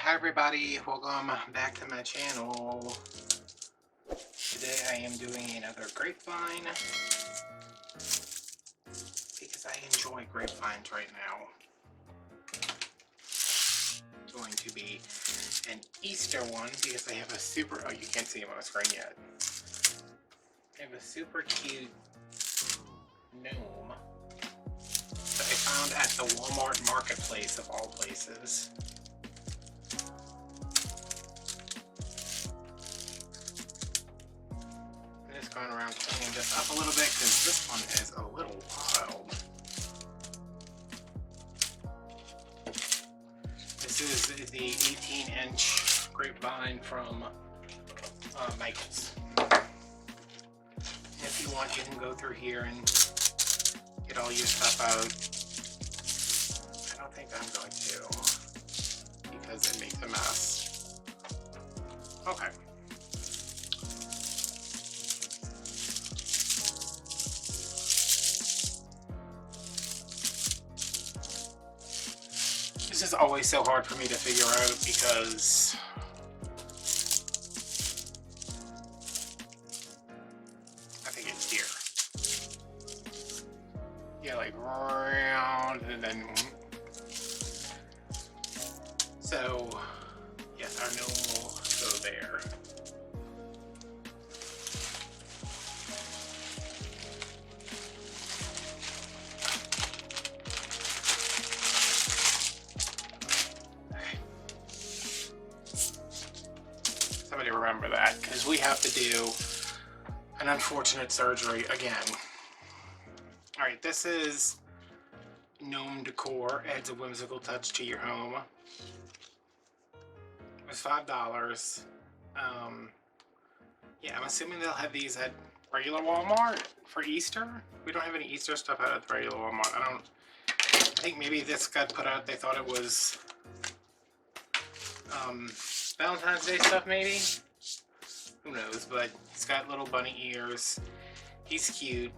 Hi everybody, welcome back to my channel. Today I am doing another Grapevine because I enjoy Grapevines right now. It's going to be an Easter one because I have a super, oh you can't see him on the screen yet. I have a super cute gnome that I found at the Walmart marketplace of all places. Going around cleaning this up a little bit because this one is a little wild. This is the 18-inch Grapevine from Michael's. If you want, you can go through here and get all your stuff out. I don't think I'm going to because it makes a mess. Okay. This is always so hard for me to figure out because I think it's here. Yeah, like round and then. So, yes, our gnome will go there. Somebody remember that, because we have to do an unfortunate surgery again. Alright, this is Gnome Decor. Adds a whimsical touch to your home. It was $5. Yeah, I'm assuming they'll have these at regular Walmart for Easter. We don't have any Easter stuff out at the regular Walmart. I think maybe this got put out, they thought it was Valentine's Day stuff maybe? Who knows, but he's got little bunny ears. He's cute.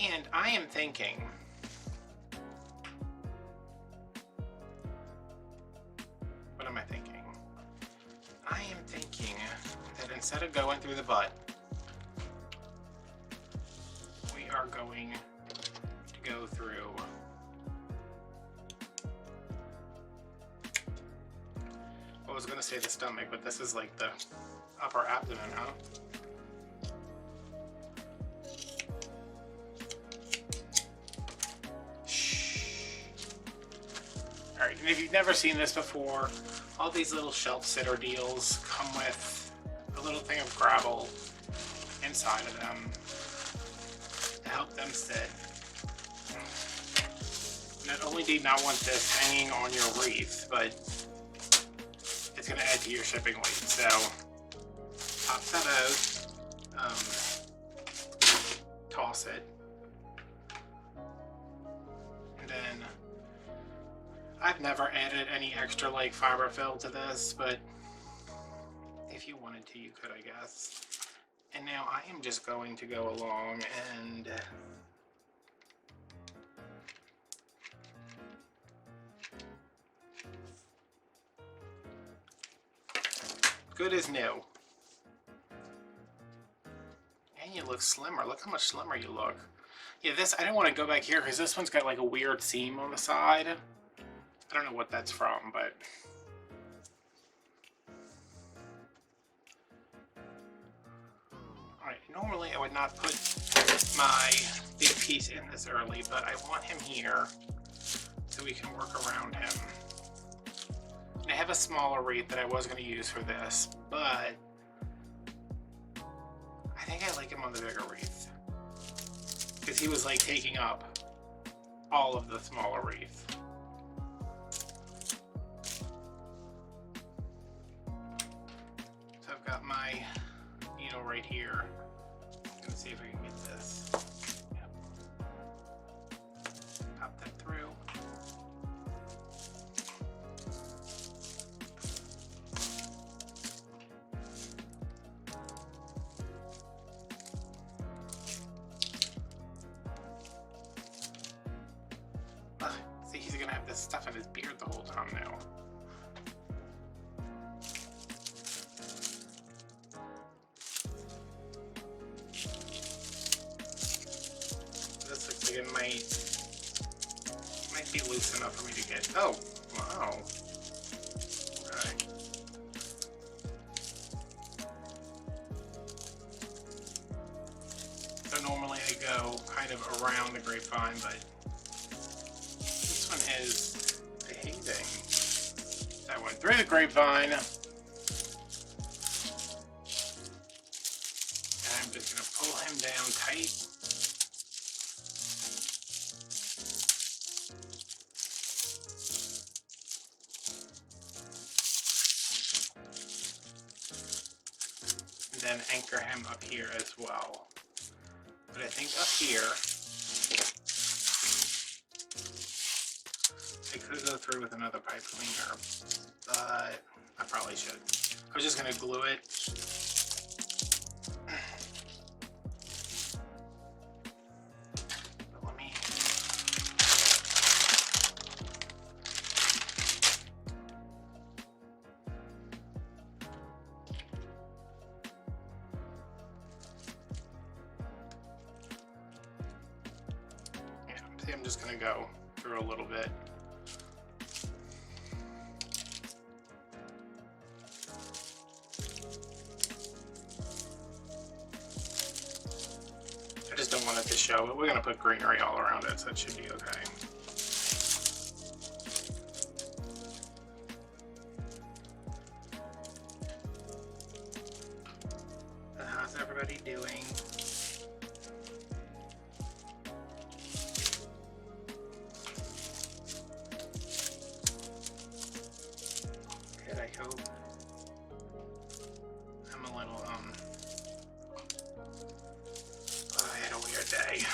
And I am thinking, what am I thinking? I am thinking that instead of going through the butt, we are going to go through I was gonna say the stomach, but this is like the upper abdomen, huh? Alright, and if you've never seen this before, all these little shelf sitter deals come with a little thing of gravel inside of them to help them sit. Not only do you not want this hanging on your wreath, but it's going to add to your shipping weight. So pop that out, toss it, and then I've never added any extra like fiber fill to this, but if you wanted to, you could, I guess. And now I am just going to go along and good as new. And you look slimmer. Look how much slimmer you look. Yeah, this, I don't want to go back here because this one's got like a weird seam on the side. I don't know what that's from, but alright, normally I would not put my big piece in this early, but I want him here so we can work around him. I have a smaller wreath that I was going to use for this, but I think I like him on the bigger wreath because he was like taking up all of the smaller wreath. So I've got my needle right here. Let's see if we can get this. Yep. Pop that through. this stuff in his beard the whole time now. This looks like it might be loose enough for me to get. Oh, wow. Okay. So normally I go kind of around the grapevine, but this one is behaving. So I went through the grapevine. And I'm just going to pull him down tight. And then anchor him up here as well. But I think up here, I could go through with another pipe cleaner, but I probably should. I was just going to glue it. But let me... See, I'm just going to go through a little bit. I just don't want it to show, but we're going to put greenery all around it, so it should be okay. How's everybody doing? I hope. I'm a little, I had a weird day.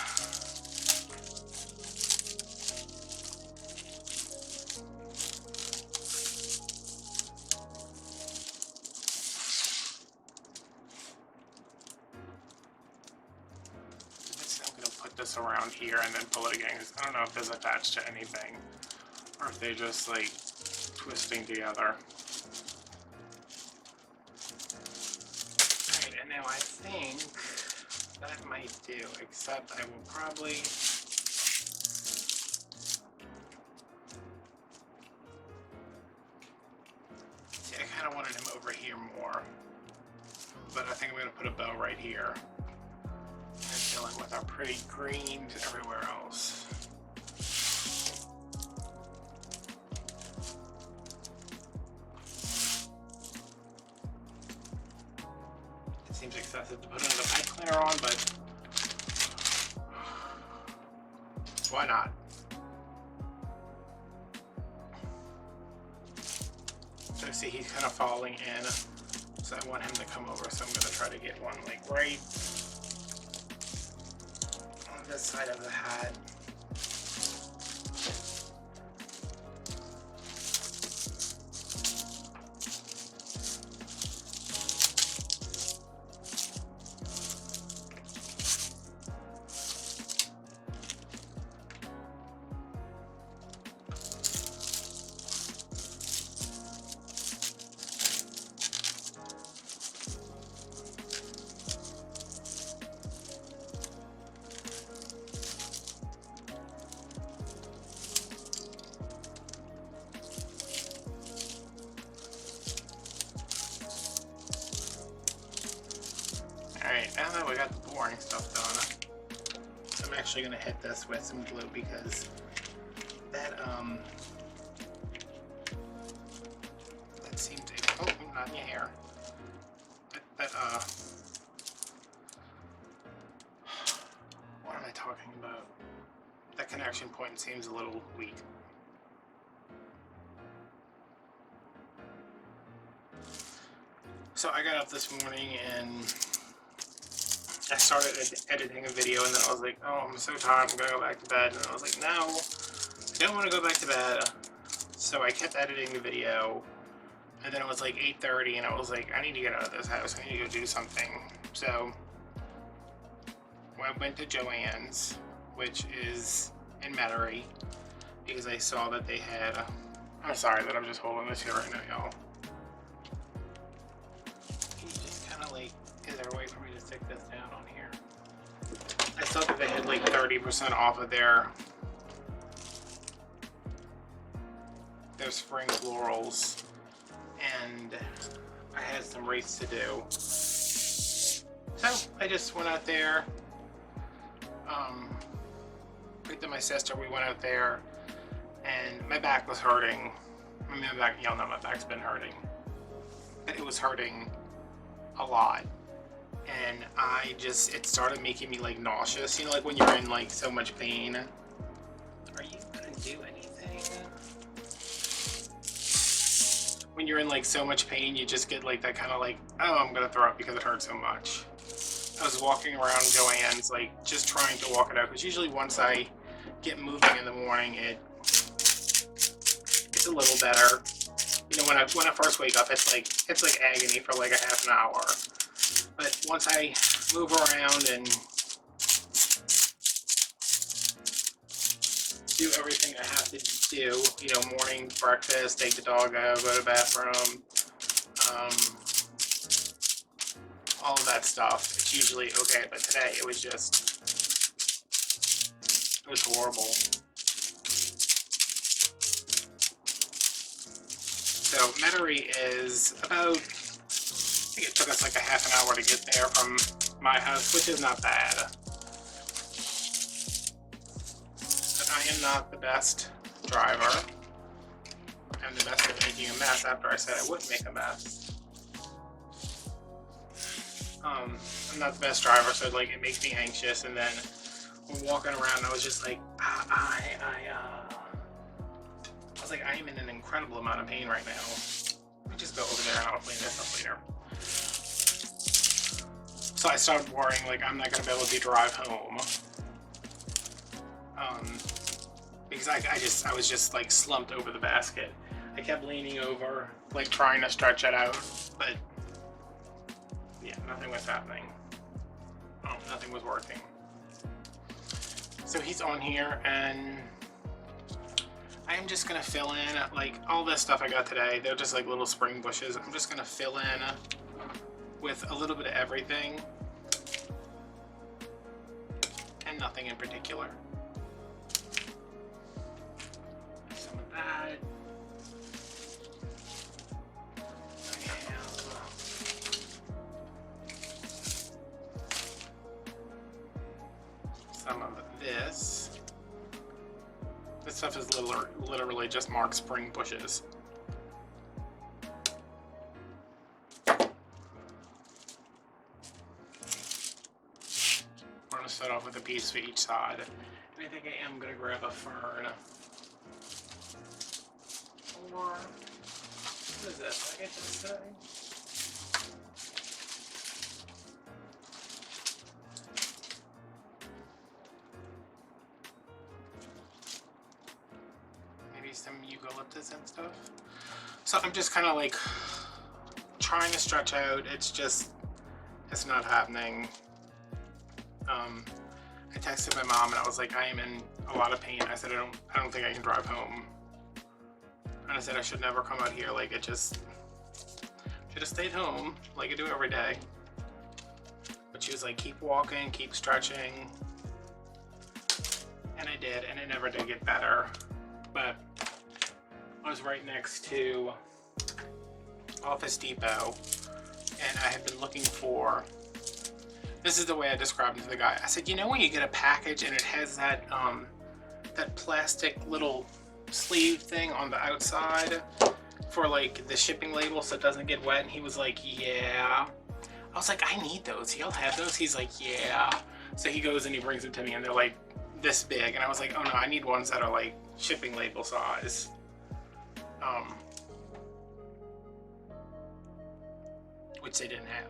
I'm going to put this around here and then pull it again, because I don't know if it's attached to anything, or if they just, like, twisting together. Now I think that might do, except I will probably see, I kind of wanted him over here more, but I think I'm going to put a bow right here and dealing with our pretty greens everywhere else. Seems excessive to put another pipe cleaner on, but why not? So see, he's kind of falling in, so I want him to come over, so I'm going to try to get one like right on this side of the hat. Alright, now that we got the boring stuff done, I'm actually going to hit this with some glue because that seemed to, oh, not in your hair. What am I talking about? That connection point seems a little weak. So I got up this morning and I started editing a video, and then I was like, oh, I'm so tired, I'm gonna go back to bed. And I was like, no, I don't want to go back to bed. So I kept editing the video, and then it was like 8:30, and I was like, I need to get out of this house, I need to go do something. So I went to Joann's, which is in Metairie, because I saw that they had, I'm sorry that I'm just holding this here right now, y'all. Can you just kind of like, is there a way for me to stick this down on here? I saw that they had like 30% off of their spring florals, and I had some wreaths to do. So I just went out there, picked up my sister, we went out there, and my back was hurting. I mean, my back, y'all know my back's been hurting, but it was hurting a lot. And it started making me like nauseous, you know, like when you're in like so much pain. Are you gonna do anything? When you're in like so much pain, you just get like that kind of like, oh, I'm gonna throw up because it hurts so much. I was walking around Joann's, like just trying to walk it out, because usually once I get moving in the morning, it's a little better. You know, when I first wake up, it's like agony for like a half an hour. But once I move around and do everything I have to do, you know, morning breakfast, take the dog out, go to the bathroom, all of that stuff, it's usually okay. But today it was horrible. So Metairie is about, I think it took us like a half an hour to get there from my house, which is not bad. But I am not the best driver. I'm the best at making a mess after I said I wouldn't make a mess. I'm not the best driver, so like it makes me anxious, and then when walking around, I was just like, I was like, I am in an incredible amount of pain right now. Let me just go over there and I'll clean this up later. So I started worrying, like, I'm not going to be able to drive home. Because I was just like slumped over the basket. I kept leaning over, like trying to stretch it out, but yeah, nothing was happening. Nothing was working. So he's on here, and I am just gonna fill in, like, all this stuff I got today. They're just like little spring bushes. I'm just gonna fill in with a little bit of everything and nothing in particular. Some of that. Some of this. This stuff is literally just marked spring bushes. I'm going to start off with a piece for each side. And I think I am going to grab a fern. Or, what is this? I get this thing? Some eucalyptus and stuff. So I'm just kind of like trying to stretch out. It's not happening. I texted my mom and I was like, I am in a lot of pain. I said, I don't think I can drive home. And I said I should never come out here. Like, it just should have stayed home like I do every day. But she was like, keep walking, keep stretching. And I did, and it never did get better. But I was right next to Office Depot, and I had been looking for, this is the way I described it to the guy. I said, you know when you get a package and it has that that plastic little sleeve thing on the outside for like the shipping label so it doesn't get wet? And he was like, yeah. I was like, I need those. Y'all have those? He's like, yeah. So he goes and he brings them to me, and they're like this big, and I was like, oh no, I need ones that are like shipping label size. Which they didn't have.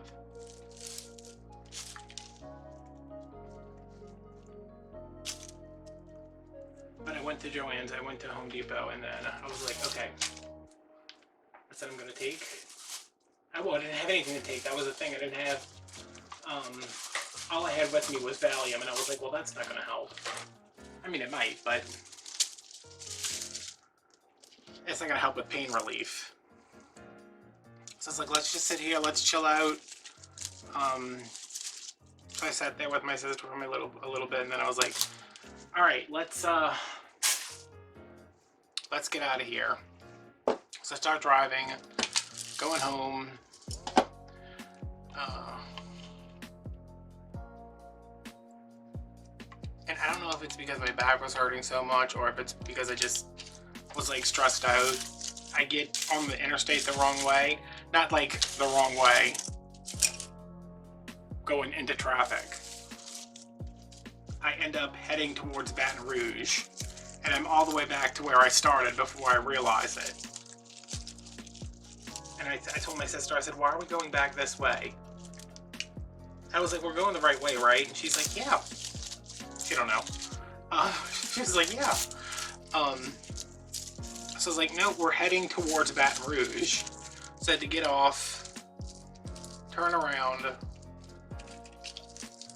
But I went to Joann's, I went to Home Depot, and then I was like, okay, that's what I'm gonna take. I didn't have anything to take. That was the thing. I didn't have, all I had with me was Valium, and I was like, well, that's not gonna help. I mean, it might, but It's not gonna help with pain relief. So it's like, let's just sit here, let's chill out. So I sat there with my sister for a little bit, and then I was like, all right, let's get out of here. So I start driving, going home. And I don't know if it's because my back was hurting so much or if it's because I just was like stressed out. I get on the interstate the wrong way. Not like the wrong way, going into traffic. I end up heading towards Baton Rouge, and I'm all the way back to where I started before I realize it. And I told my sister, I said, why are we going back this way? I was like, we're going the right way, right? And she's like, yeah. She don't know. She was like, yeah. So I was like, no, we're heading towards Baton Rouge. So I had to get off, turn around,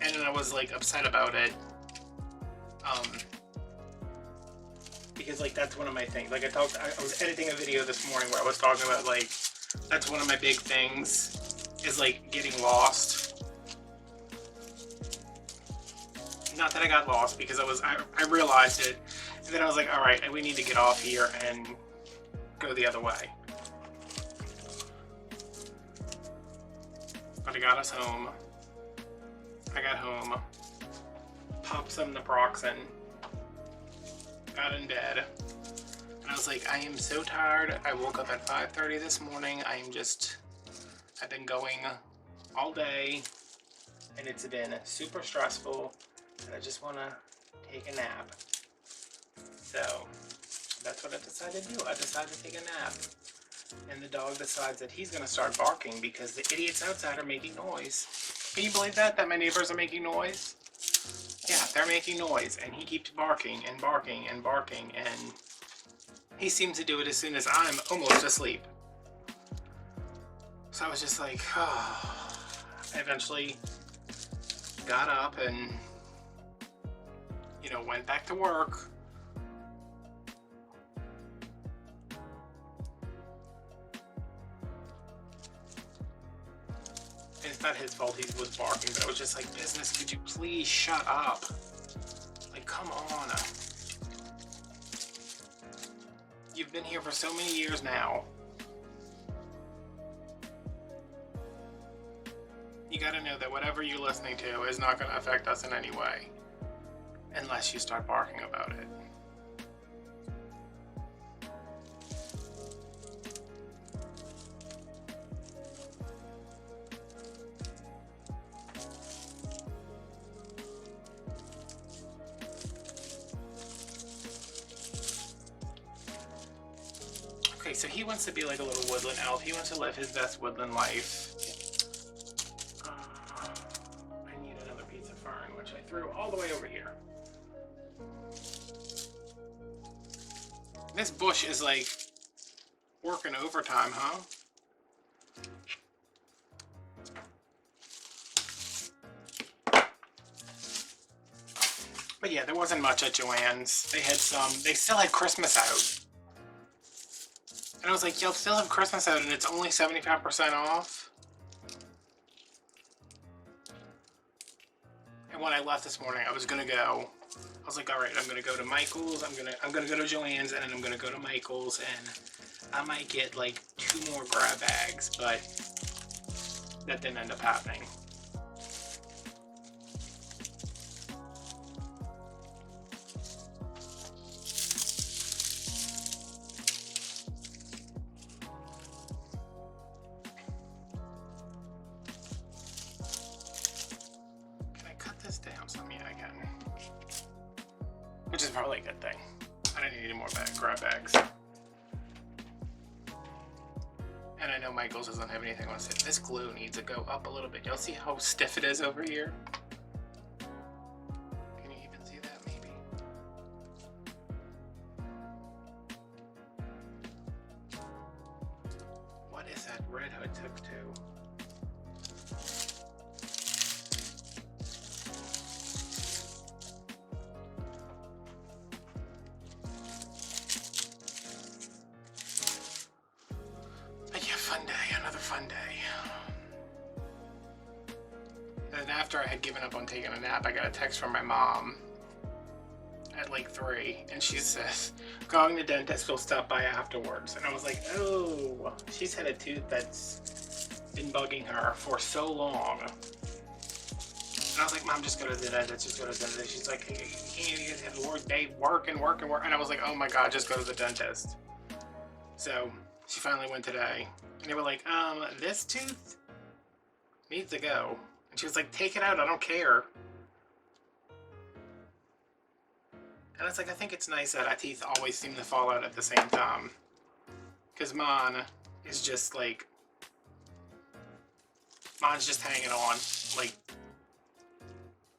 and then I was like upset about it. Because like that's one of my things. Like I was editing a video this morning where I was talking about like, that's one of my big things, is like getting lost. Not that I got lost, because I realized it, and then I was like, all right, we need to get off here and go the other way. But I got us home. I got home, popped some naproxen, got in bed, and I was like, I am so tired. I woke up at 5:30 this morning. I've been going all day, and it's been super stressful, and I just want to take a nap. So that's what I decided to do. I decided to take a nap. And the dog decides that he's going to start barking because the idiots outside are making noise. Can you believe that my neighbors are making noise? Yeah, they're making noise, and he keeps barking and barking and barking, and he seems to do it as soon as I'm almost asleep. So I was just like, oh. I eventually got up and, you know, went back to work. It's not his fault he was barking, but I was just like, business, could you please shut up? Like, come on. You've been here for so many years now. You gotta know that whatever you're listening to is not gonna affect us in any way, unless you start barking about it. Okay, so he wants to be like a little woodland elf. He wants to live his best woodland life. I need another piece of fern, which I threw all the way over here. This bush is like working overtime, huh? But yeah, there wasn't much at Joann's. They still had Christmas out. And I was like, y'all still have Christmas out and it's only 75% off? And when I left this morning, I was gonna go. I was like, all right, I'm gonna go to Michael's, I'm gonna go to Joann's, and then I'm gonna go to Michael's, and I might get like 2 more grab bags, but that didn't end up happening. Down some, yeah, I can. Which is probably a good thing. I don't need any more grab bags. And I know Michael's doesn't have anything on it. This glue needs to go up a little bit. Y'all see how stiff it is over here? Can you even see that, maybe? What is that Red Hood took to? had given up on taking a nap, I got a text from my mom at like 3, and she says, calling the dentist, will stop by afterwards. And I was like, oh, she's had a tooth that's been bugging her for so long. And I was like, Mom, just go to the dentist, just go to the dentist. She's like, hey, you guys have a work day, work. And I was like, oh my God, just go to the dentist. So she finally went today. And they were like, this tooth needs to go. And she was like, take it out, I don't care. And it's like, I think it's nice that our teeth always seem to fall out at the same time. Because mine is just like, mine's just hanging on. Like,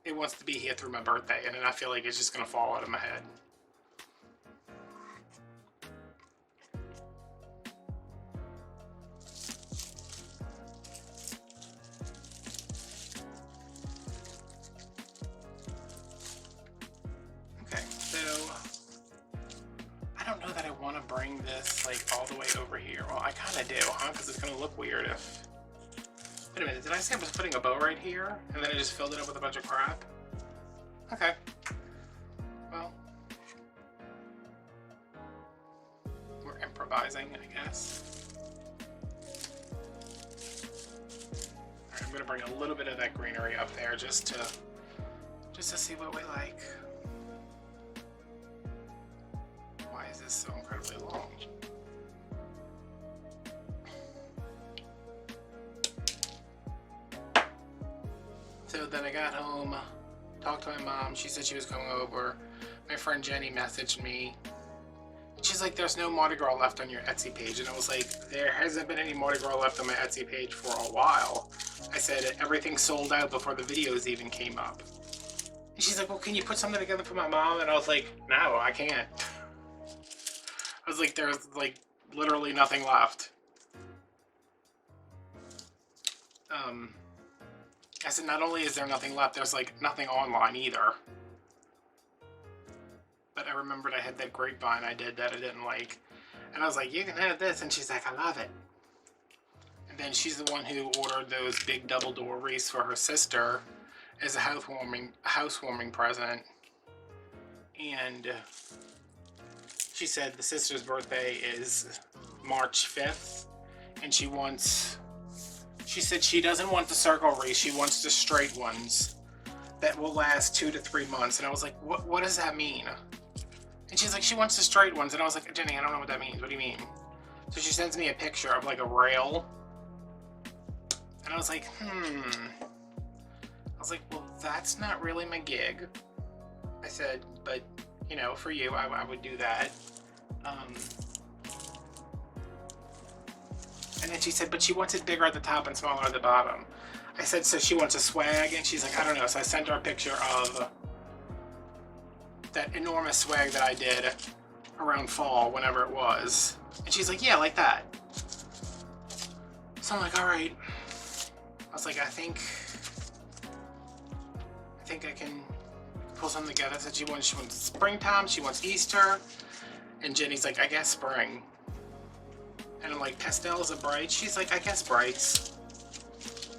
it wants to be here through my birthday, and then I feel like it's just gonna fall out of my head. Okay, so I don't know that I want to bring this like all the way over here. Well, I kind of do, huh? Because it's gonna look weird if... Wait a minute, did I say I was putting a bow right here? And then I just filled it up with a bunch of crap? Okay. Well. We're improvising, I guess. Alright, I'm gonna bring a little bit of that greenery up there just to see what we like. Why is this so incredibly long? So then I got home, talked to my mom, she said she was coming over. My friend Jenny messaged me. She's like, there's no Mardi Gras left on your Etsy page. And I was like, there hasn't been any Mardi Gras left on my Etsy page for a while. I said, everything sold out before the videos even came up. And she's like, well, can you put something together for my mom? And I was like, no, I can't. I was like, there's like literally nothing left. I said, not only is there nothing left, there's like nothing online either. But I remembered I had that Grapevine I did that I didn't like. And I was like, you can have this. And she's like, I love it. And then she's the one who ordered those big double door wreaths for her sister as a housewarming present. And she said the sister's birthday is March 5th. And she said she doesn't want the circle wreath, she wants the straight ones that will last 2 to 3 months. And I was like, what does that mean? And she's like, she wants the straight ones. And I was like, Jenny, I don't know what that means. What do you mean? So she sends me a picture of like a rail. And I was like, I was like, well, that's not really my gig. I said, but, you know, for you, I would do that. And then she said, but she wants it bigger at the top and smaller at the bottom. I said, so she wants a swag? And she's like, I don't know. So I sent her a picture of that enormous swag that I did around fall, whenever it was. And she's like, yeah, like that. So I'm like, all right. I was like, I think I can pull something together. I said she wants springtime, she wants Easter. And Jenny's like, I guess spring. And I'm like, pastels are bright? She's like, I guess brights.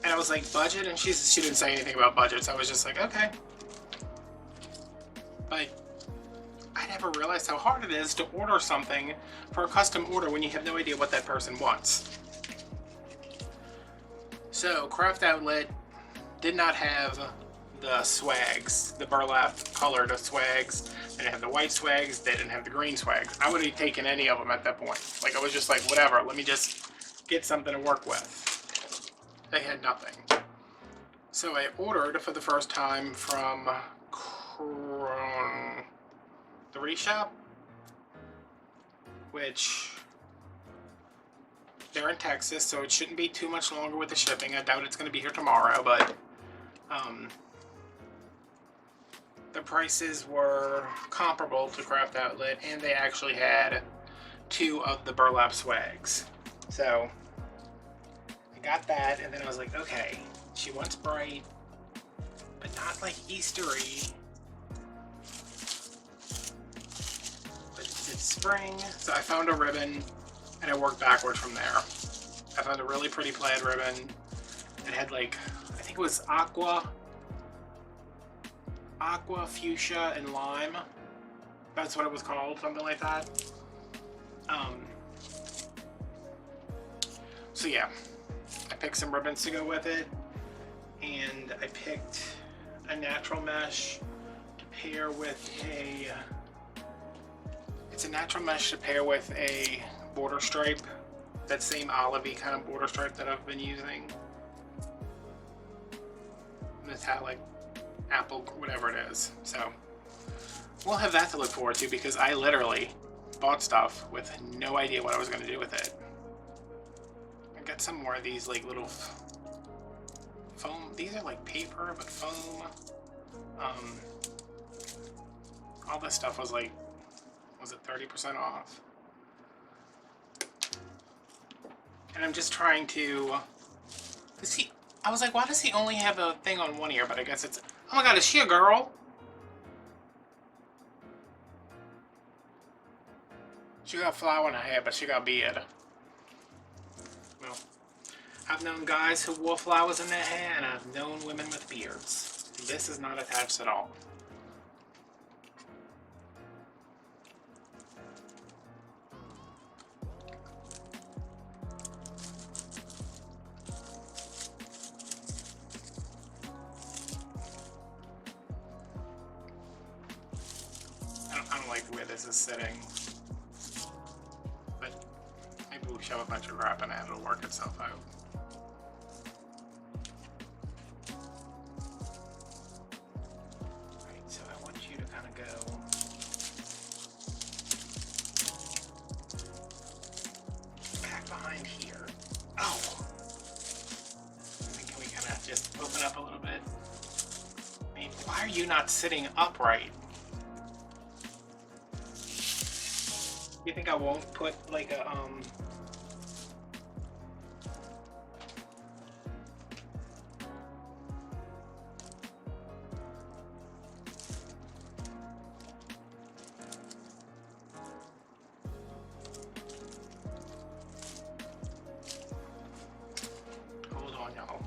And I was like, budget? And she didn't say anything about budgets. I was just like, okay. But I never realized how hard it is to order something for a custom order when you have no idea what that person wants. So, Craft Outlet did not have the swags, the burlap colored swags. They didn't have the white swags, they didn't have the green swags. I would have taken any of them at that point. Like, I was just like, whatever, let me just get something to work with. They had nothing. So I ordered for the first time from the Reshop, which they're in Texas, so it shouldn't be too much longer with the shipping. I doubt it's going to be here tomorrow, but the prices were comparable to Craft Outlet, and they actually had 2 of the burlap swags. So I got that, and then I was like, okay, she wants bright, but not like Eastery. But it's spring, so I found a ribbon, and I worked backwards from there. I found a really pretty plaid ribbon. It had like, I think it was aqua aqua, fuchsia, and lime. That's what it was called, something like that. So yeah, I picked some ribbons to go with it, and I picked a natural mesh to pair with a, it's a natural mesh to pair with a border stripe, that same olivey kind of border stripe that I've been using. Metallic, apple, whatever it is. So we'll have that to look forward to, because I literally bought stuff with no idea what I was going to do with it. I got some more of these like little foam. These are like paper, but foam. All this stuff was like, was it 30% off? And I'm just trying to, see, I was like, why does he only have a thing on one ear? But I guess it's, oh my god, is she a girl? She got flower in her hair, but she got beard. Well, I've known guys who wore flowers in their hair, and I've known women with beards. This is not attached at all. I don't like where this is sitting. But maybe we'll shove a bunch of crap in it, it'll work itself out. Alright, so I want you to kind of go back behind here. Oh! Can we kind of just open up a little bit? I mean, why are you not sitting upright? You think I won't put like a hold on, y'all.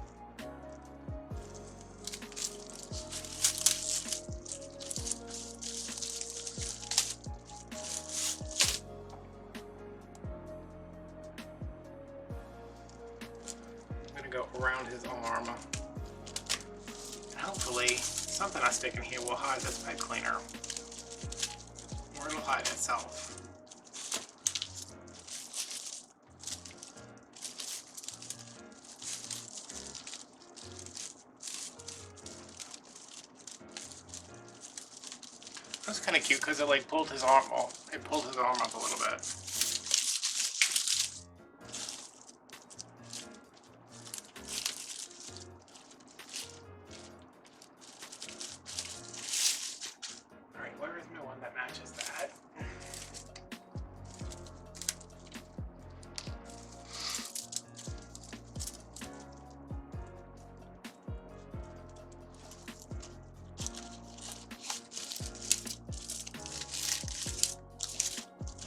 Go around his arm, and hopefully something I stick in here will hide this pipe cleaner, or it'll hide itself. That's kind of cute because it like pulled his arm, well, it pulled his arm up a little bit.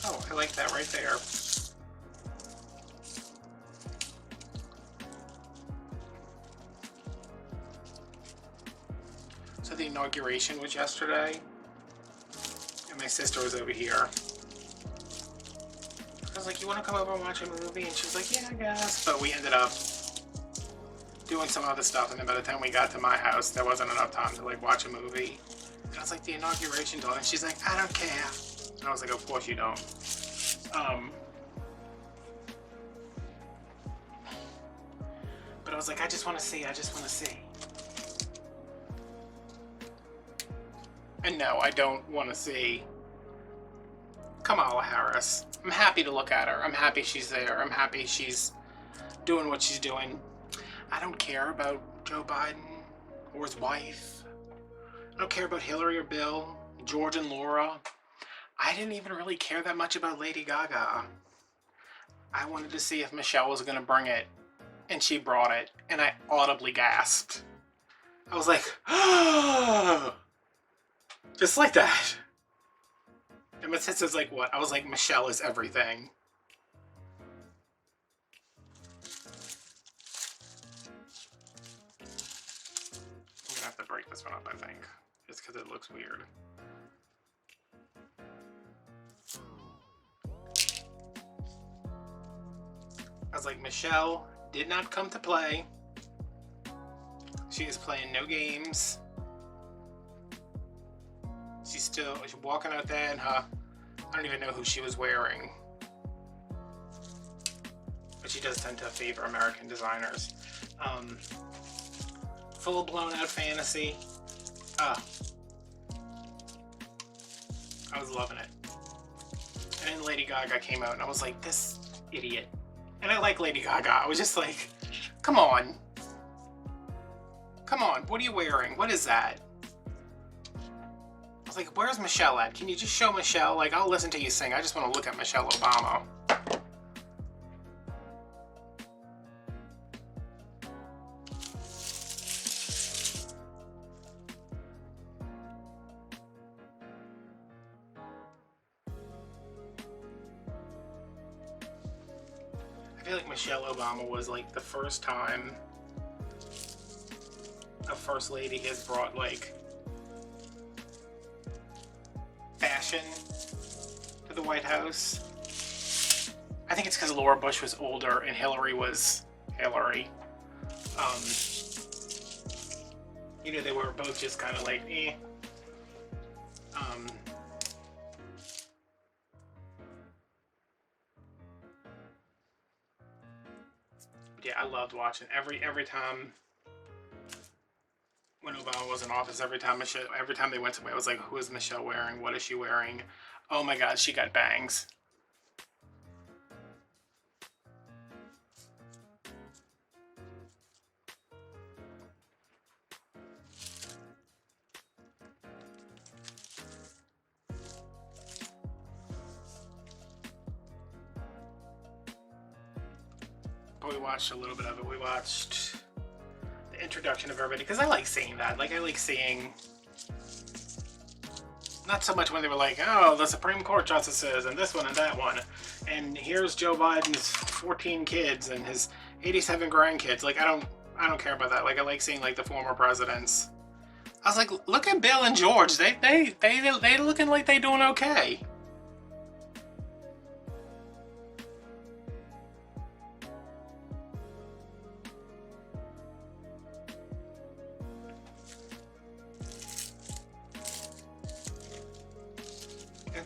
Oh, I like that right there. So the inauguration was yesterday, and my sister was over here. I was like, you want to come over and watch a movie? And she was like, yeah, I guess. But we ended up doing some other stuff, and then by the time we got to my house, there wasn't enough time to like watch a movie. And I was like, the inauguration done, and she's like, I don't care. And I was like, of course you don't. But I was like, I just want to see, I just want to see. And no, I don't want to see Kamala Harris. I'm happy to look at her. I'm happy she's there. I'm happy she's doing what she's doing. I don't care about Joe Biden or his wife. I don't care about Hillary or Bill, George and Laura. I didn't even really care that much about Lady Gaga. I wanted to see if Michelle was going to bring it, and she brought it, and I audibly gasped. I was like, oh, just like that. And my sister's like, what? I was like, Michelle is everything. I'm gonna have to break this one up, I think. just because it looks weird. I was like, Michelle did not come to play. She is playing no games. She's walking out there in her, I don't even know who she was wearing. But she does tend to favor American designers. Full blown out fantasy. I was loving it. And then Lady Gaga came out and I was like, this idiot. And I like Lady Gaga. I was just like, come on. Come on, what are you wearing? What is that? I was like, where's Michelle at? Can you just show Michelle? Like, I'll listen to you sing. I just want to look at Michelle Obama. I feel like Michelle Obama was like the first time a first lady has brought like fashion to the White House. I think it's because Laura Bush was older and Hillary was Hillary. You know, they were both just kind of like, eh. Yeah, I loved watching every time when Obama was in office. Every time they went somewhere, I was like, who is Michelle wearing? What is she wearing? Oh my God, she got bangs. We watched a little bit of it. We watched the introduction of everybody because I like seeing that. Like, I like seeing, not so much when they were like, oh, the Supreme Court justices and this one and that one, and here's Joe Biden's 14 kids and his 87 grandkids. Like, I don't care about that. Like, I like seeing like the former presidents. I was like, look at Bill and George. They looking like they doing okay.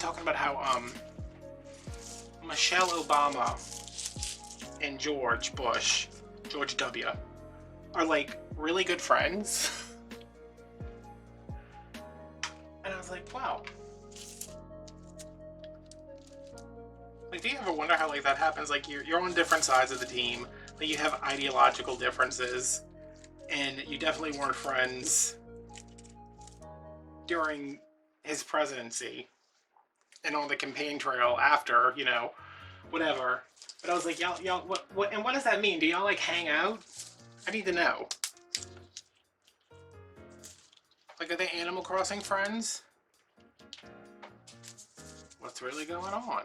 Talking about how Michelle Obama and George Bush, George W, are like really good friends. And I was like, wow. Like, do you ever wonder how like that happens? Like, you're on different sides of the team, like you have ideological differences, and you definitely weren't friends during his presidency and on the campaign trail after, you know, whatever. But I was like, y'all, what, and what does that mean? Do y'all like hang out? I need to know. Like, are they Animal Crossing friends? What's really going on?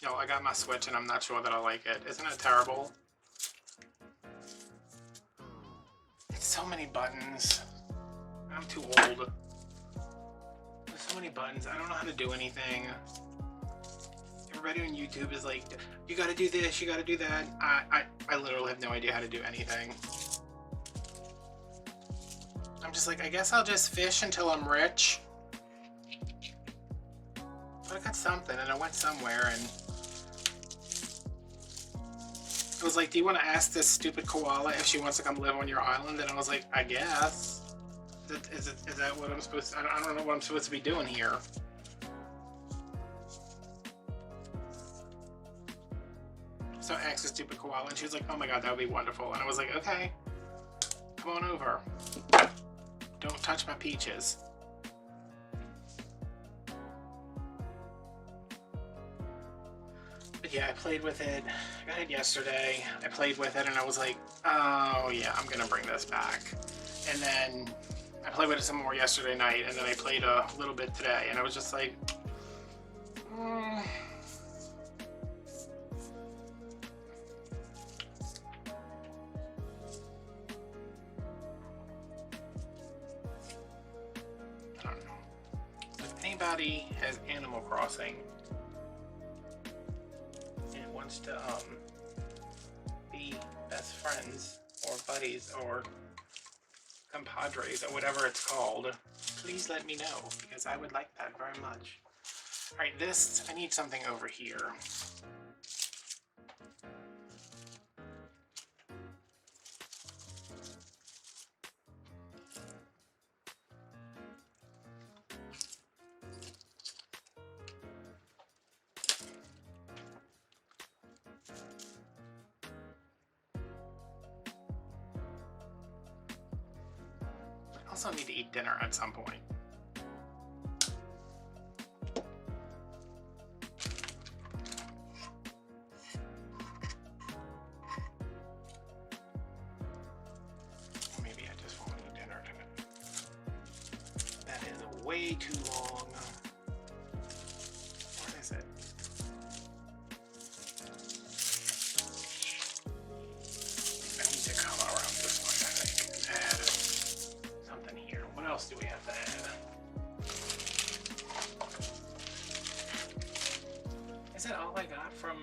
Yo, I got my Switch and I'm not sure that I like it. Isn't it terrible? So many buttons. I'm too old. There's so many buttons. I don't know how to do anything. Everybody on YouTube is like, you gotta do this, you gotta do that. I literally have no idea how to do anything. I'm just like, I guess I'll just fish until I'm rich. But I got something and I went somewhere and it was like, do you want to ask this stupid koala if she wants to come live on your island? And I was like, I guess. Is that what I'm supposed to... I don't know what I'm supposed to be doing here. So I asked the stupid koala and she was like, oh my God, that would be wonderful. And I was like, okay, come on over. Don't touch my peaches. But yeah, I played with it. I got it yesterday. I played with it and I was like, oh yeah, I'm gonna bring this back. And then I played with it some more yesterday night, and then I played a little bit today, and I was just like, anybody has Animal Crossing and wants to be best friends or buddies or compadres or whatever it's called, please let me know, because I would like that very much. Alright, this, I need something over here. I also need to eat dinner at some point. Maybe I just won't eat dinner tonight. That is way too long. What is it? I need to come around this way, I think. Add something here. What else do we have to add? Is that all I got from...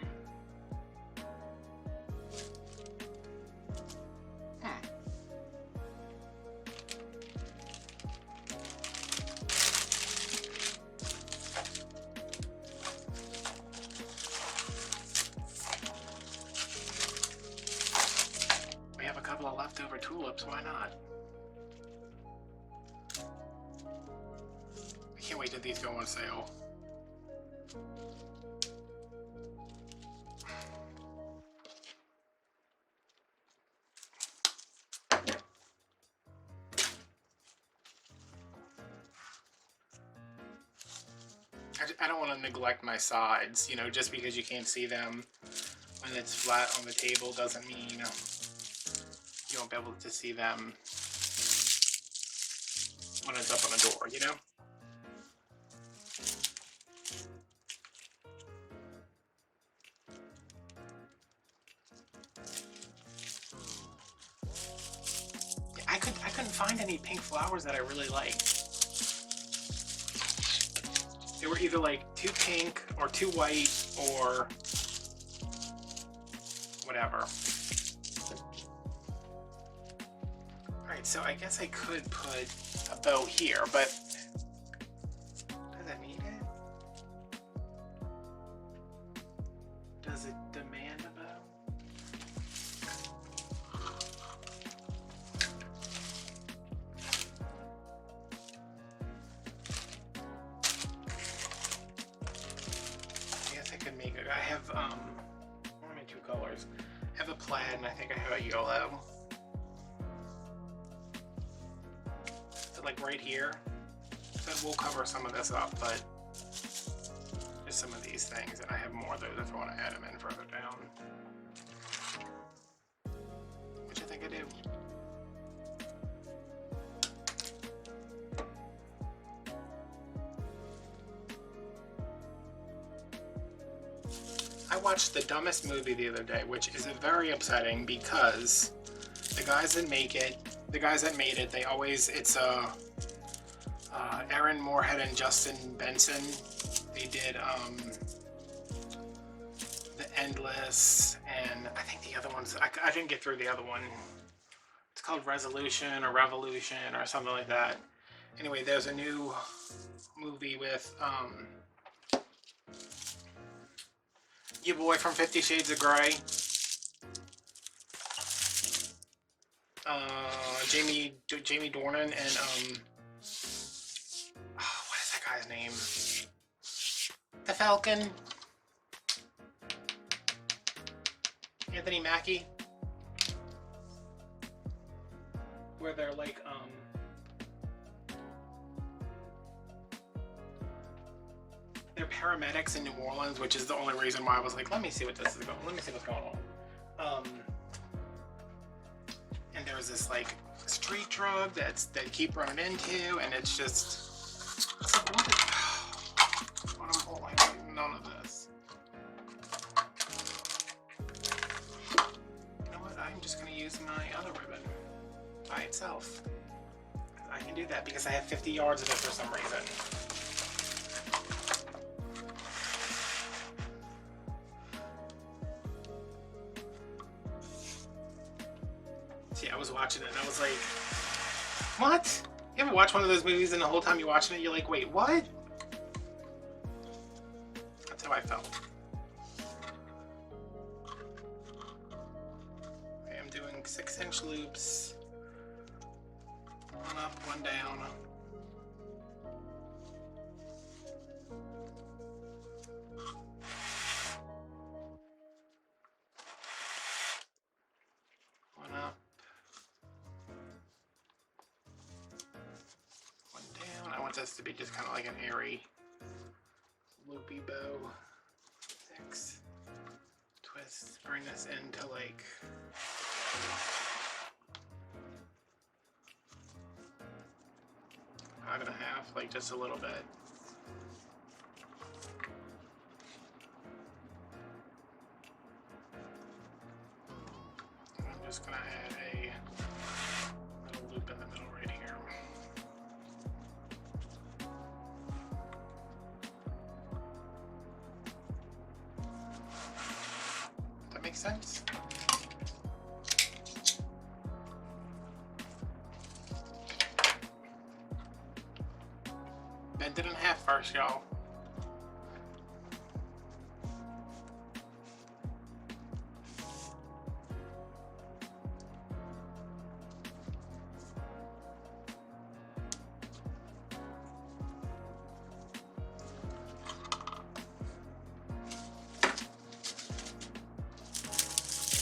We have a couple of leftover tulips, why not? I can't wait till these go on sale. I don't want to neglect my sides, you know, just because you can't see them when it's flat on the table doesn't mean you won't be able to see them when it's up on the door, you know? Yeah, I couldn't find any pink flowers that I really liked. They were either like too pink or too white or whatever. Alright, so I guess I could put a bow here, but does it need it? Does it demand a bow? I have, what are my two colors? I have a plaid and I think I have a yellow. So like right here, so we'll cover some of this up, but just some of these things, and I have more of those if I want to add them in further down. Which I think I do. I watched The Dumbest Movie the other day, which is very upsetting because the guys that made it, they always, it's Aaron Moorhead and Justin Benson. They did The Endless, and I think the other ones, I didn't get through the other one. It's called Resolution or Revolution or something like that. Anyway, there's a new movie with your boy from 50 Shades of Grey, Jamie Dornan, and what is that guy's name? The Falcon, Anthony Mackie, where they're like they're paramedics in New Orleans, which is the only reason why I was like, let me see what this is going. Let me see what's going on. And there's this like street drug that keep running into, and it's just, it's like, what am I none of this. You know what? I'm just gonna use my other ribbon by itself. I can do that because I have 50 yards of it for some reason. See, I was watching it and I was like, what? You ever watch one of those movies and the whole time you're watching it, you're like, wait, what? That's how I felt. Okay, I'm doing 6-inch loops. One up, one down. One up. One down. I want this to be just kind of like an airy, loopy bow. 6. Twist. Bring this into like 5.5, like just a little bit. I'm just gonna add a little loop in the middle right here. Does that make sense? Bend it in half first, y'all.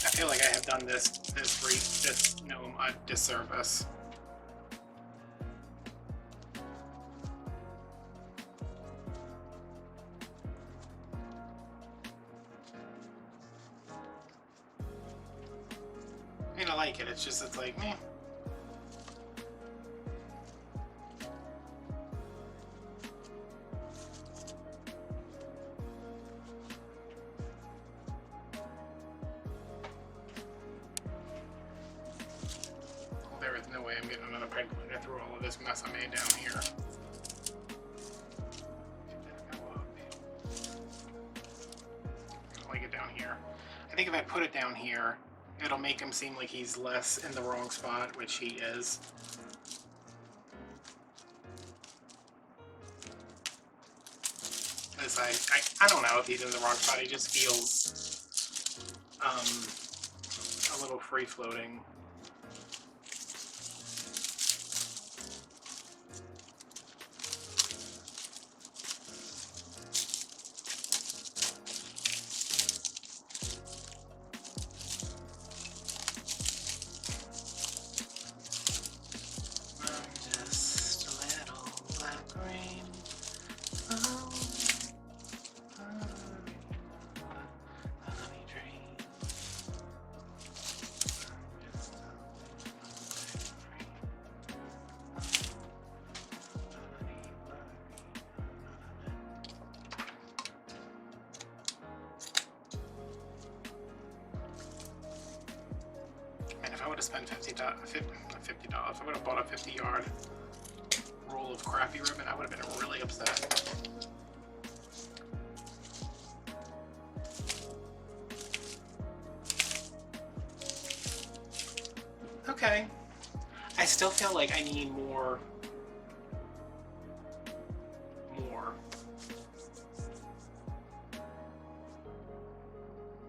I feel like I have done this gnome a disservice. I mean, I like it. It's just, it's like, meh. There is no way I'm getting another pipe cleaner through all of this mess I made down here. I like it down here. I think if I put it down here, it'll make him seem like he's less in the wrong spot, which he is. Because I don't know if he's in the wrong spot, he just feels a little free-floating. I would have spent $50. If I would have bought a 50-yard roll of crappy ribbon, I would have been really upset. Okay. I still feel like I need more.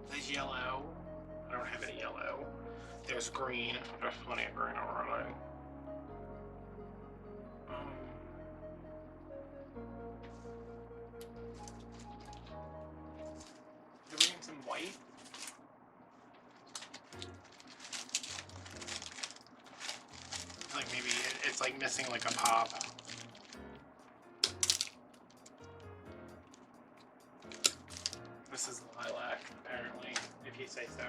There's yellow. I don't have any yellow. There's green. There's plenty of green already. Do we need some white? Like maybe it's like missing like a pop. This is lilac, apparently, if you say so.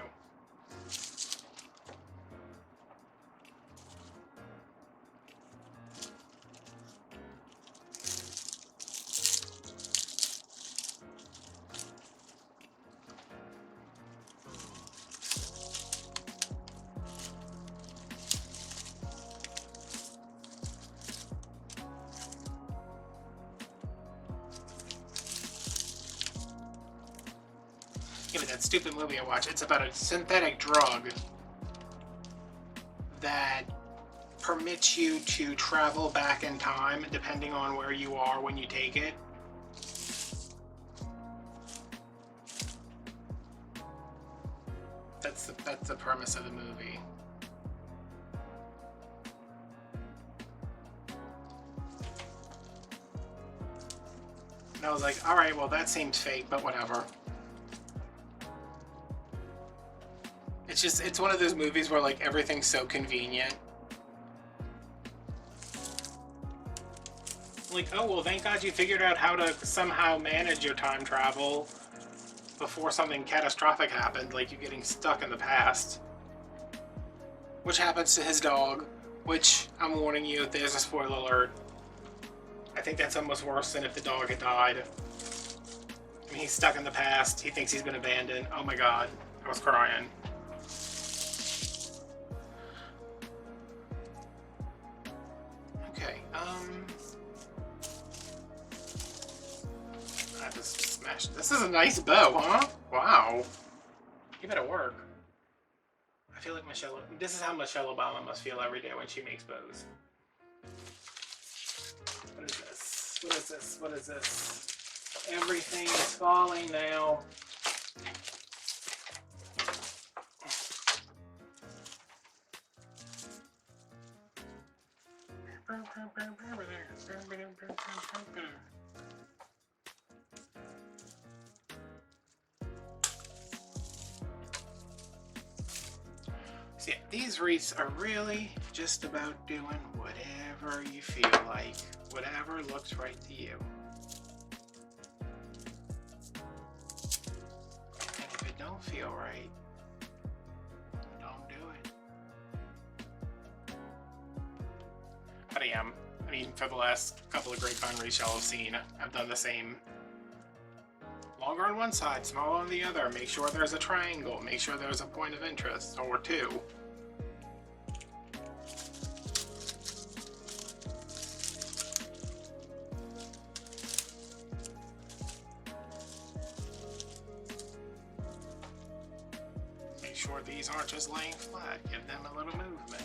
That stupid movie I watched. It's about a synthetic drug that permits you to travel back in time depending on where you are when you take it. That's the premise of the movie. And I was like, all right, well, that seems fake, but whatever. It's just, it's one of those movies where like everything's so convenient. Like, oh, well, thank God you figured out how to somehow manage your time travel before something catastrophic happened, like you getting stuck in the past. Which happens to his dog, which, I'm warning you, there's a spoiler alert. I think that's almost worse than if the dog had died. I mean, he's stuck in the past, he thinks he's been abandoned. Oh my God, I was crying. Okay, I just smashed. This is a nice bow, huh? Wow. Give it a work. I feel like Michelle. This is how Michelle Obama must feel every day when she makes bows. What is this? What is this? What is this? Everything is falling now. So yeah, these wreaths are really just about doing whatever you feel like, whatever looks right to you. And if it don't feel right, don't do it. But I mean, for the last couple of Grapevine wreaths y'all have seen, I've done the same. Longer on one side, smaller on the other. Make sure there's a triangle. Make sure there's a point of interest, or two. Make sure these aren't just laying flat. Give them a little movement.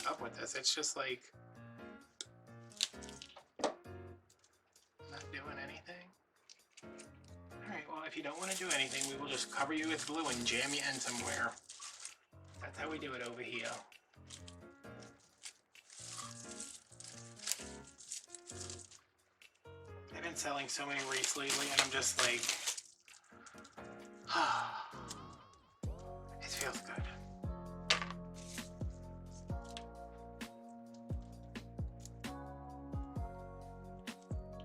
Up with this, it's just like not doing anything. Alright, well, if you don't want to do anything, we will just cover you with glue and jam you in somewhere. That's how we do it over here. I've been selling so many wreaths lately, and I'm just like, it feels good.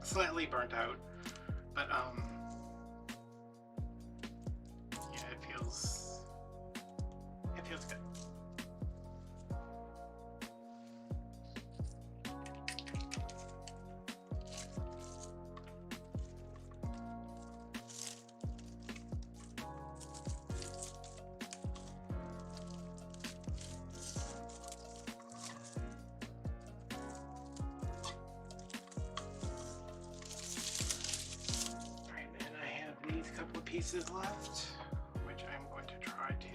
Slightly burnt out, but yeah, it feels good. Pieces left, which I'm going to try to.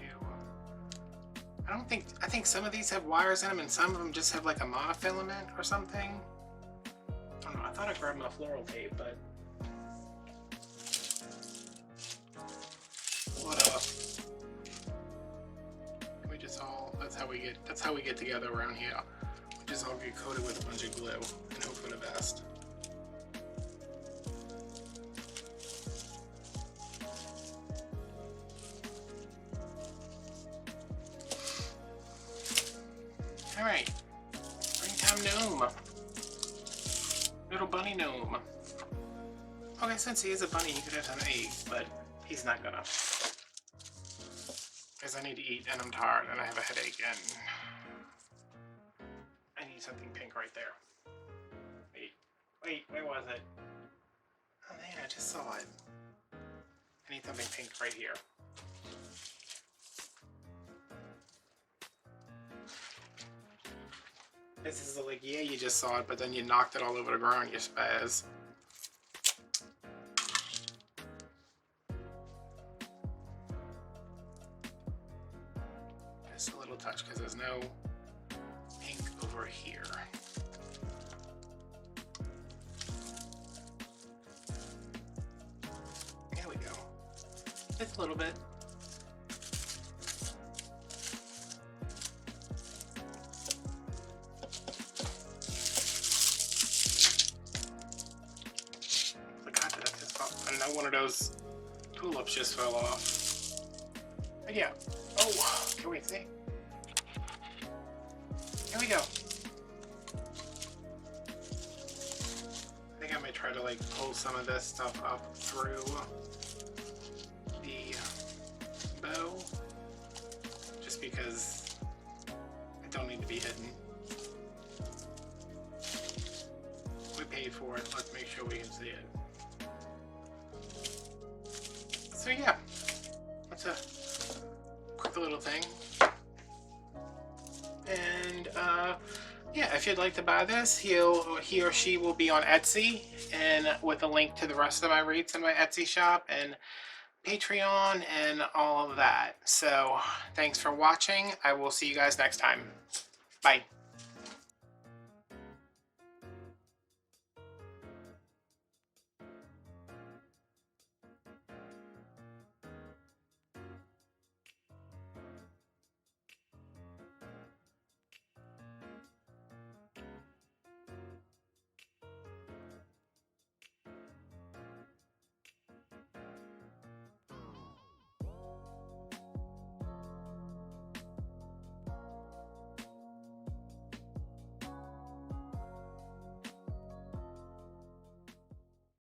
I think some of these have wires in them, and some of them just have like a monofilament or something. I don't know. I thought I grabbed my floral tape, but whatever. We just all. That's how we get together around here. We just all get coated with a bunch of glue and hope for the best. Alright, springtime gnome. Little bunny gnome. Okay, since he is a bunny, he could have some eggs, but he's not gonna. Because I need to eat, and I'm tired, and I have a headache, and need something pink right there. Wait, where was it? Oh man, I just saw it. I need something pink right here. This is like, yeah, you just saw it, but then you knocked it all over the ground, you spaz. Just a little touch, because there's no pink over here. There we go. Just a little bit. One of those tulips just fell off. But yeah. Oh, can we see? Here we go. I think I might try to like pull some of this stuff up through the bow, just because it don't need to be hidden. We paid for it. Let's make sure we can see it. So yeah, that's a quick little thing. And yeah, if you'd like to buy this, he or she will be on Etsy, and with a link to the rest of my wreaths in my Etsy shop and Patreon and all of that. So thanks for watching. I will see you guys next time. Bye.